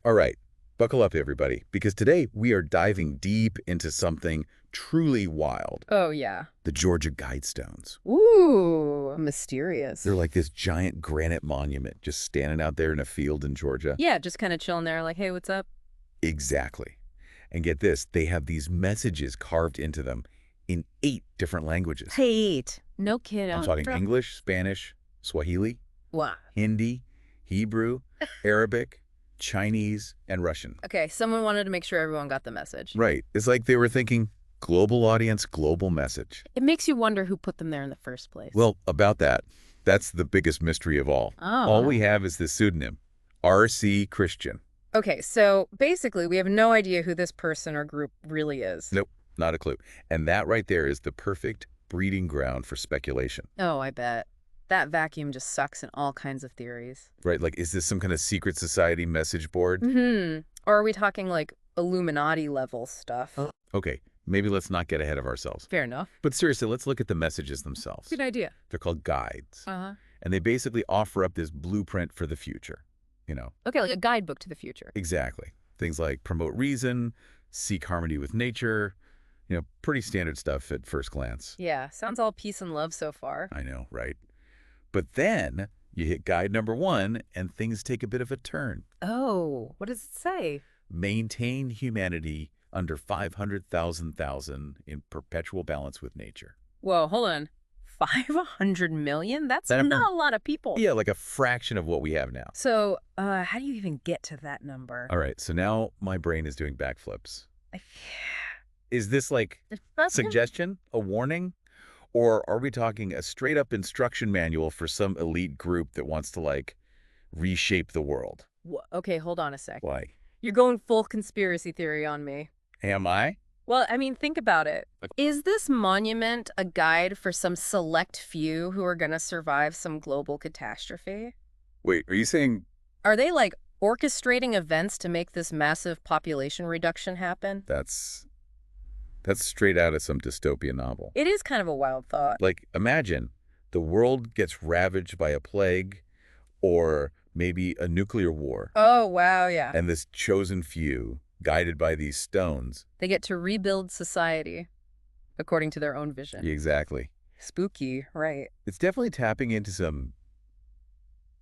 All right, buckle up, everybody, because today we are diving deep into something truly wild. Oh, yeah. The Georgia Guidestones. Ooh, mysterious. They're like this giant granite monument just standing out there in a field in Georgia. Yeah, just kind of chilling there like, hey, what's up? Exactly. And get this, they have these messages carved into them in 8 different languages. Hate. No kid. I'm talking English, Spanish, Swahili, What? Hindi, Hebrew, Arabic, Chinese, and Russian. Okay, someone wanted to make sure everyone got the message. Right. It's like they were thinking, global audience, global message. It makes you wonder who put them there in the first place. Well, about that, that's the biggest mystery of all. Oh. All we have is this pseudonym, R.C. Christian. Okay, so basically we have no idea who this person or group really is. Nope, not a clue. And that right there is the perfect breeding ground for speculation. Oh, I bet. That vacuum just sucks in all kinds of theories. Right, like, is this some kind of secret society message board? Mm-hmm. Or are we talking like Illuminati level stuff? Okay, maybe let's not get ahead of ourselves. Fair enough. But seriously, let's look at the messages themselves. Good idea. They're called guides. Uh-huh. And they basically offer up this blueprint for the future, Okay, like a guidebook to the future. Exactly. Things like promote reason, seek harmony with nature, pretty standard stuff at first glance. Yeah, sounds all peace and love so far. I know, right? But then you hit guide number 1 and things take a bit of a turn. Oh, what does it say? Maintain humanity under 500,000 in perpetual balance with nature. Whoa, hold on. 500 million? That's not a lot of people. Yeah, like a fraction of what we have now. So, how do you even get to that number? All right, so now my brain is doing backflips. Is this like suggestion, a warning? Or are we talking a straight-up instruction manual for some elite group that wants to, like, reshape the world? Okay, hold on a sec. Why? You're going full conspiracy theory on me. Am I? Well, I mean, think about it. Is this monument a guide for some select few who are going to survive some global catastrophe? Wait, are you saying... Are they, like, orchestrating events to make this massive population reduction happen? That's straight out of some dystopian novel. It is kind of a wild thought. Like, imagine the world gets ravaged by a plague or maybe a nuclear war. Oh, wow, yeah. And this chosen few, guided by these stones... They get to rebuild society according to their own vision. Exactly. Spooky, right. It's definitely tapping into some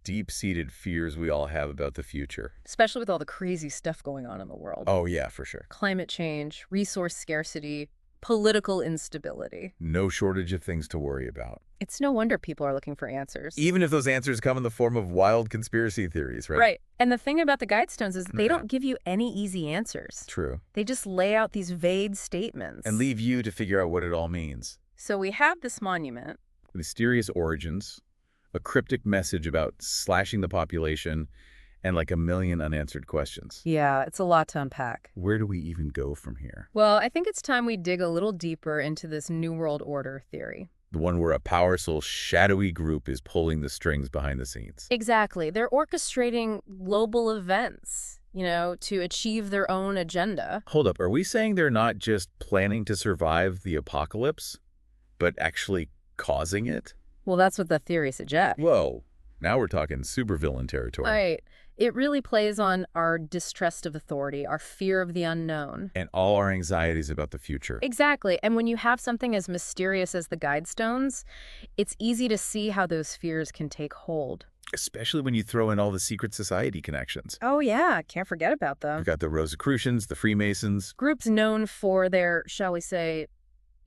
deep-seated fears we all have about the future. Especially with all the crazy stuff going on in the world. Oh, yeah, for sure. Climate change, resource scarcity, political instability. No shortage of things to worry about. It's no wonder people are looking for answers. Even if those answers come in the form of wild conspiracy theories, right? Right. And the thing about the Guidestones is they don't give you any easy answers. True. They just lay out these vague statements. And leave you to figure out what it all means. So we have this monument. Mysterious origins, a cryptic message about slashing the population, and like a million unanswered questions. Yeah, it's a lot to unpack. Where do we even go from here? Well, I think it's time we dig a little deeper into this New World Order theory. The one where a powerful, shadowy group is pulling the strings behind the scenes. Exactly. They're orchestrating global events, to achieve their own agenda. Hold up. Are we saying they're not just planning to survive the apocalypse, but actually causing it? Well, that's what the theory suggests. Whoa. Now we're talking supervillain territory. Right. It really plays on our distrust of authority, our fear of the unknown. And all our anxieties about the future. Exactly. And when you have something as mysterious as the Guidestones, it's easy to see how those fears can take hold. Especially when you throw in all the secret society connections. Oh, yeah. Can't forget about them. You've got the Rosicrucians, the Freemasons. Groups known for their, shall we say,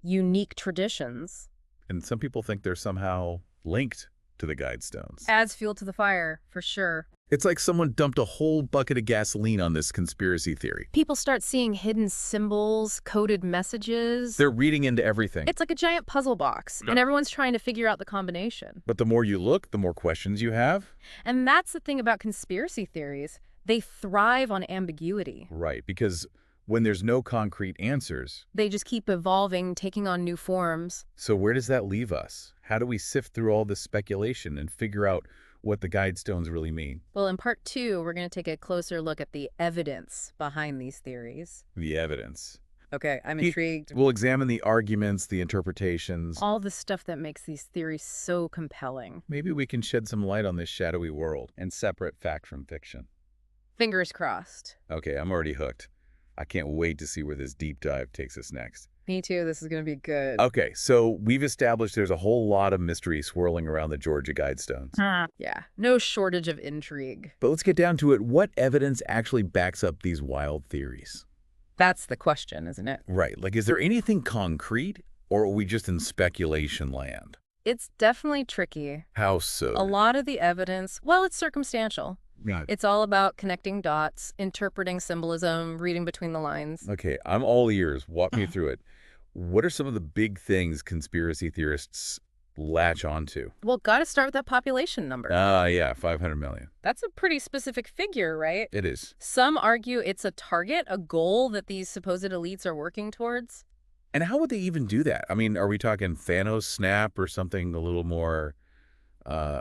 unique traditions. And some people think they're somehow linked to the Guidestones. Adds fuel to the fire, for sure. It's like someone dumped a whole bucket of gasoline on this conspiracy theory. People start seeing hidden symbols, coded messages. They're reading into everything. It's like a giant puzzle box, and everyone's trying to figure out the combination. But the more you look, the more questions you have. And that's the thing about conspiracy theories. They thrive on ambiguity. Right, because when there's no concrete answers... They just keep evolving, taking on new forms. So where does that leave us? How do we sift through all this speculation and figure out what the Guidestones really mean? Well, in part 2, we're going to take a closer look at the evidence behind these theories. The evidence. Okay, I'm intrigued. We'll examine the arguments, the interpretations. All the stuff that makes these theories so compelling. Maybe we can shed some light on this shadowy world and separate fact from fiction. Fingers crossed. Okay, I'm already hooked. I can't wait to see where this deep dive takes us next. Me too. This is going to be good. Okay, so we've established there's a whole lot of mystery swirling around the Georgia Guidestones. Yeah, no shortage of intrigue. But let's get down to it. What evidence actually backs up these wild theories? That's the question, isn't it? Right. Like, is there anything concrete, or are we just in speculation land? It's definitely tricky. How so? A lot of the evidence, well, it's circumstantial. Right. It's all about connecting dots, interpreting symbolism, reading between the lines. Okay, I'm all ears. Walk me through it. What are some of the big things conspiracy theorists latch onto? Well, gotta start with that population number. Yeah, 500 million. That's a pretty specific figure, right? It is. Some argue it's a target, a goal that these supposed elites are working towards. And how would they even do that? I mean, are we talking Thanos snap or something a little more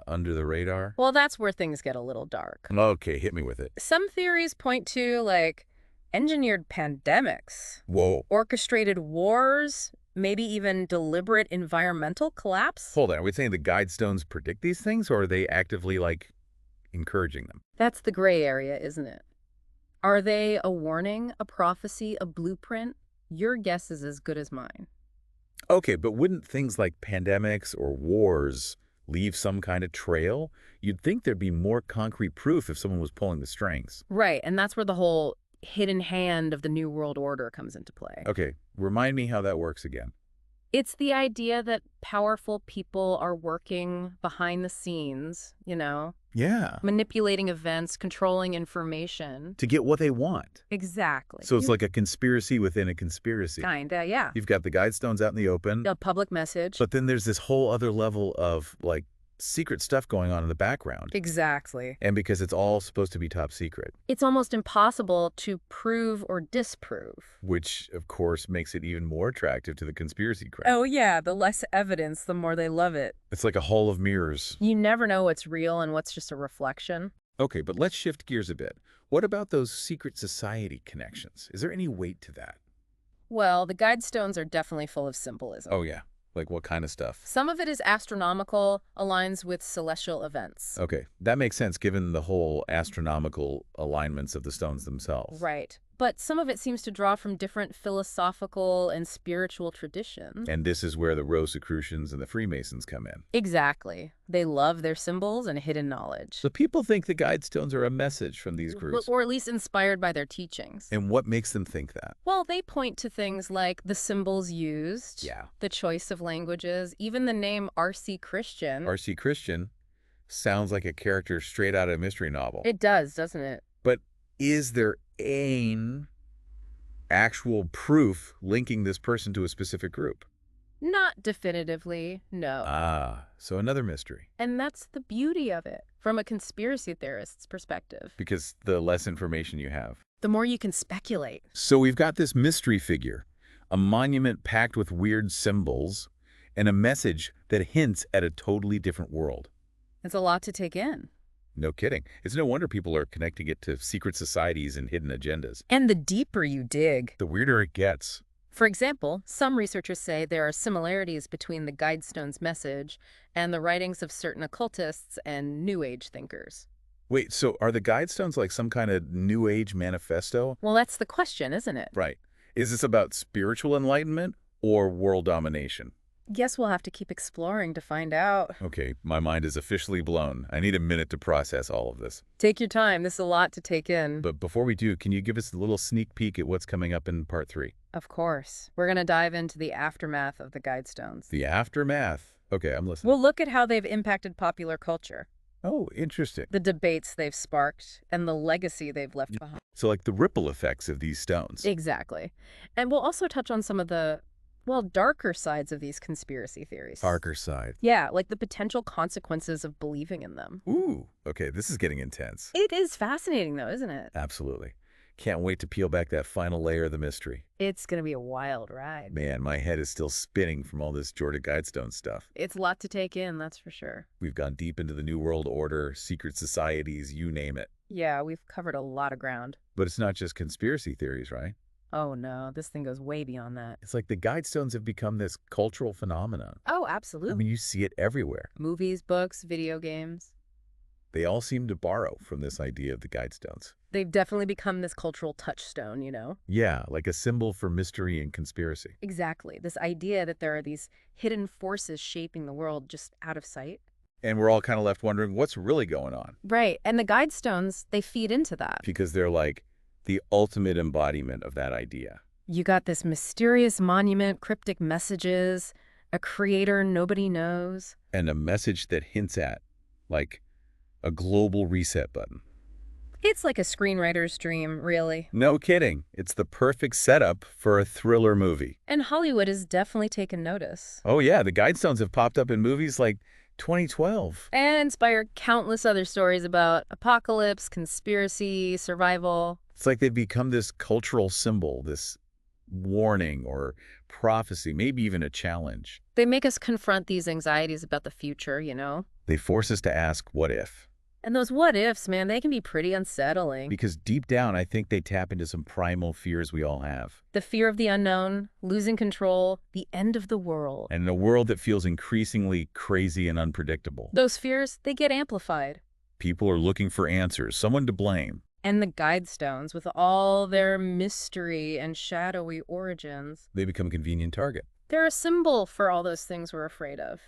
under the radar? Well, that's where things get a little dark. Okay, hit me with it. Some theories point to, like, engineered pandemics, Whoa. orchestrated wars, maybe even deliberate environmental collapse. Hold on. Are we saying the Guidestones predict these things, or are they actively, like, encouraging them? That's the gray area, isn't it? Are they a warning, a prophecy, a blueprint? Your guess is as good as mine. Okay, but wouldn't things like pandemics or wars leave some kind of trail? You'd think there'd be more concrete proof if someone was pulling the strings. Right, and that's where the whole hidden hand of the New World Order comes into play. Okay, remind me how that works again. It's the idea that powerful people are working behind the scenes, Yeah. manipulating events, controlling information. To get what they want. Exactly. So it's like a conspiracy within a conspiracy. Kinda, yeah. You've got the Guidestones out in the open, A public message. but then there's this whole other level of, like, secret stuff going on in the background. Exactly. And because it's all supposed to be top secret. It's almost impossible to prove or disprove. Which, of course, makes it even more attractive to the conspiracy crowd. Oh, yeah, the less evidence, the more they love it. It's like a hall of mirrors. You never know what's real and what's just a reflection. Okay, but let's shift gears a bit. What about those secret society connections? Is there any weight to that? Well, the Guidestones are definitely full of symbolism. Oh, yeah. Like what kind of stuff? Some of it is astronomical, aligns with celestial events. Okay, that makes sense given the whole astronomical alignments of the stones themselves. Right. But some of it seems to draw from different philosophical and spiritual traditions. And this is where the Rosicrucians and the Freemasons come in. Exactly. They love their symbols and hidden knowledge. So people think the Guidestones are a message from these groups. Or at least inspired by their teachings. And what makes them think that? Well, they point to things like the symbols used, Yeah. the choice of languages, even the name R.C. Christian. R.C. Christian sounds like a character straight out of a mystery novel. It does, doesn't it? But is there an actual proof linking this person to a specific group? Not definitively, no. So another mystery. And that's the beauty of it, from a conspiracy theorist's perspective. Because the less information you have. The more you can speculate. So we've got this mystery figure, a monument packed with weird symbols, and a message that hints at a totally different world. It's a lot to take in. No kidding. It's no wonder people are connecting it to secret societies and hidden agendas. And the deeper you dig. The weirder it gets. For example, some researchers say there are similarities between the Guidestones message and the writings of certain occultists and New Age thinkers. Wait, so are the Guidestones like some kind of New Age manifesto? Well, that's the question, isn't it? Right. Is this about spiritual enlightenment or world domination? Guess we'll have to keep exploring to find out. Okay, my mind is officially blown. I need a minute to process all of this. Take your time. This is a lot to take in. But before we do, can you give us a little sneak peek at what's coming up in part 3? Of course. We're going to dive into the aftermath of the Guidestones. The aftermath. Okay, I'm listening. We'll look at how they've impacted popular culture, Oh, interesting. the debates they've sparked, and the legacy they've left behind. So like the ripple effects of these stones. Exactly. And we'll also touch on some of the, well, darker sides of these conspiracy theories. Darker side. Yeah, like the potential consequences of believing in them. Ooh, okay, this is getting intense. It is fascinating, though, isn't it? Absolutely. Can't wait to peel back that final layer of the mystery. It's going to be a wild ride. Man, my head is still spinning from all this Georgia Guidestone stuff. It's a lot to take in, that's for sure. We've gone deep into the New World Order, secret societies, you name it. Yeah, we've covered a lot of ground. But it's not just conspiracy theories, right? Oh, no, this thing goes way beyond that. It's like the Guidestones have become this cultural phenomenon. Oh, I absolutely. mean, you see it everywhere. Movies, books, video games. They all seem to borrow from this idea of the Guidestones. They've definitely become this cultural touchstone, you know? Yeah, like a symbol for mystery and conspiracy. Exactly. This idea that there are these hidden forces shaping the world just out of sight. And we're all kind of left wondering what's really going on. Right. And the Guidestones, they feed into that. Because they're like the ultimate embodiment of that idea. You got this mysterious monument, cryptic messages, a creator nobody knows. And a message that hints at, like, a global reset button. It's like a screenwriter's dream, really. No kidding. It's the perfect setup for a thriller movie. And Hollywood has definitely taken notice. Oh yeah, the Guidestones have popped up in movies like 2012. And inspired countless other stories about apocalypse, conspiracy, survival. It's like they've become this cultural symbol, this warning or prophecy, maybe even a challenge. They make us confront these anxieties about the future, you know? They force us to ask, what if? And those what ifs, man, they can be pretty unsettling. Because deep down, I think they tap into some primal fears we all have. The fear of the unknown, losing control, the end of the world. And in a world that feels increasingly crazy and unpredictable. Those fears, they get amplified. People are looking for answers, someone to blame. And the Guidestones, with all their mystery and shadowy origins, They become a convenient target. they're a symbol for all those things we're afraid of.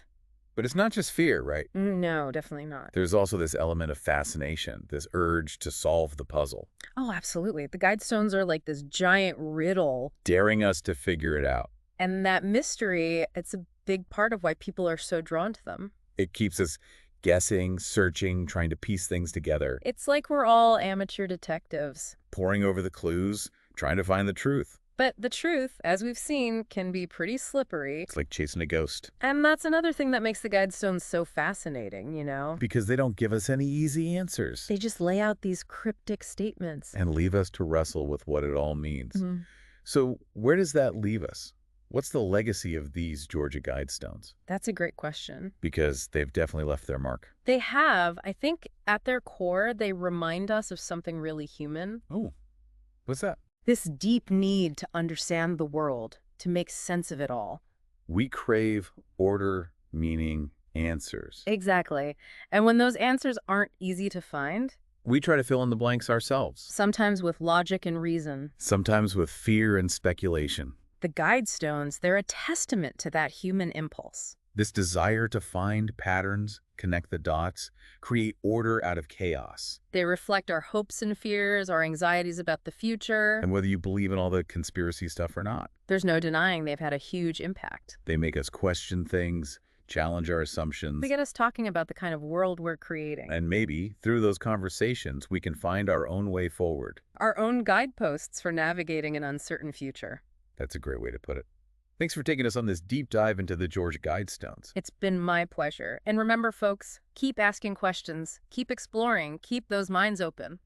But it's not just fear, right? No, definitely not. There's also this element of fascination, this urge to solve the puzzle, Oh, absolutely. The Guidestones are like this giant riddle. daring us to figure it out. And that mystery, it's a big part of why people are so drawn to them. It keeps us guessing, searching, trying to piece things together, It's like we're all amateur detectives. poring over the clues, trying to find the truth. But the truth, as we've seen, can be pretty slippery. It's like chasing a ghost. And that's another thing that makes the Guidestones so fascinating, you know? Because they don't give us any easy answers They just lay out these cryptic statements. and leave us to wrestle with what it all means. Mhm. So where does that leave us? What's the legacy of these Georgia Guidestones? That's a great question. Because they've definitely left their mark. They have, I think, at their core, they remind us of something really human. Oh, what's that? This deep need to understand the world, to make sense of it all. We crave order, meaning, answers. Exactly. And when those answers aren't easy to find, We try to fill in the blanks ourselves, sometimes with logic and reason, sometimes with fear and speculation. the Guidestones, they're a testament to that human impulse. This desire to find patterns, connect the dots, create order out of chaos. They reflect our hopes and fears, our anxieties about the future. And whether you believe in all the conspiracy stuff or not, There's no denying they've had a huge impact. they make us question things, challenge our assumptions, They get us talking about the kind of world we're creating. and maybe through those conversations, we can find our own way forward. Our own guideposts for navigating an uncertain future. That's a great way to put it. Thanks for taking us on this deep dive into the Georgia Guidestones. It's been my pleasure. And remember, folks, keep asking questions, keep exploring, keep those minds open.